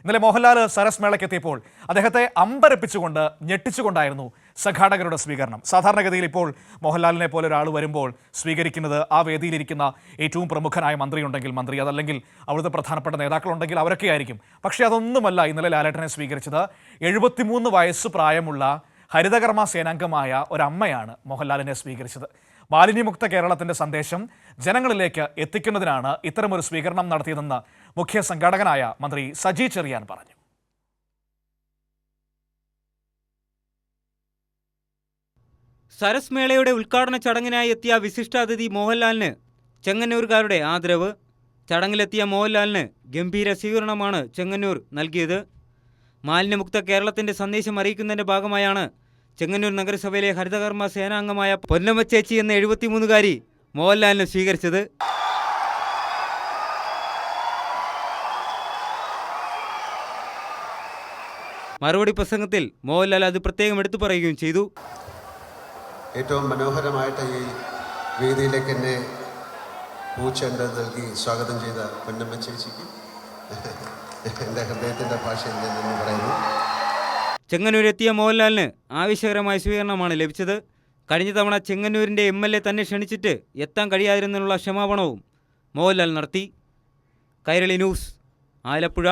ഇന്നലെ മോഹൻലാൽ സരസ് മേളയ്ക്ക് എത്തിയപ്പോൾ അദ്ദേഹത്തെ അമ്പരപ്പിച്ചുകൊണ്ട് ഞെട്ടിച്ചുകൊണ്ടായിരുന്നു സംഘാടകരുടെ സ്വീകരണം. സാധാരണഗതിയിൽ ഇപ്പോൾ മോഹൻലാലിനെ പോലെ ഒരാൾ വരുമ്പോൾ സ്വീകരിക്കുന്നത് ആ വേദിയിലിരിക്കുന്ന ഏറ്റവും പ്രമുഖനായ മന്ത്രിയുണ്ടെങ്കിൽ മന്ത്രി, അതല്ലെങ്കിൽ അവിടുത്തെ പ്രധാനപ്പെട്ട നേതാക്കളുണ്ടെങ്കിൽ അവരൊക്കെ ആയിരിക്കും. പക്ഷേ അതൊന്നുമല്ല ഇന്നലെ ലാലേട്ടനെ സ്വീകരിച്ചത്. 73 വയസ്സ് പ്രായമുള്ള ഹരിതകർമ്മ സേനാംഗമായ ഒരമ്മയാണ് മോഹൻലാലിനെ സ്വീകരിച്ചത്. മാലിന്യമുക്ത കേരളത്തിന്റെ സന്ദേശം ജനങ്ങളിലേക്ക് എത്തിക്കുന്നതിനാണ് ഇത്തരമൊരു സ്വീകരണം നടത്തിയതെന്ന് മുഖ്യ സംഘാടകനായ മന്ത്രി സജി ചെറിയാൻ പറഞ്ഞു. സരസ് മേളയുടെ ഉദ്ഘാടന ചടങ്ങിനായി എത്തിയ വിശിഷ്ടാതിഥി മോഹൻലാലിന് ചെങ്ങന്നൂർക്കാരുടെ ആദരവ്. ചടങ്ങിലെത്തിയ മോഹൻലാലിന് ഗംഭീര സ്വീകരണമാണ് ചെങ്ങന്നൂർ നൽകിയത്. മാലിന്യമുക്ത കേരളത്തിന്റെ സന്ദേശം അറിയിക്കുന്നതിന്റെ ഭാഗമായാണ് ചെങ്ങന്നൂർ നഗരസഭയിലെ ഹരിതകർമ്മ സേനാംഗമായ പൊന്നമ്മ ചേച്ചി എന്ന 73കാരി മോഹൻലാലിനെ സ്വീകരിച്ചത്. മറുപടി പ്രസംഗത്തിൽ മോഹൻലാൽ അത് പ്രത്യേകം എടുത്തു പറയുകയും ചെയ്തു. ഏറ്റവും മനോഹരമായിട്ട് ഈ വേദിയിലേക്ക് എന്നെ പൂച്ചെണ്ട് നൽകി സ്വാഗതം ചെയ്ത പൊന്നമ്മ ചേച്ചിക്ക് എൻ്റെ ഹൃദയത്തിൻ്റെ ഭാഷയിൽ ഞാൻ നന്ദി പറയുന്നു. ചെങ്ങന്നൂരെത്തിയ മോഹൻലാലിന് ആവേശകരമായ സ്വീകരണമാണ് ലഭിച്ചത്. കഴിഞ്ഞ തവണ ചെങ്ങന്നൂരിൻ്റെ MLA തന്നെ ക്ഷണിച്ചിട്ട് എത്താൻ കഴിയാതിരുന്നതിനുള്ള ക്ഷമാപണവും മോഹൻലാൽ നടത്തി. കൈരളി ന്യൂസ്, ആലപ്പുഴ.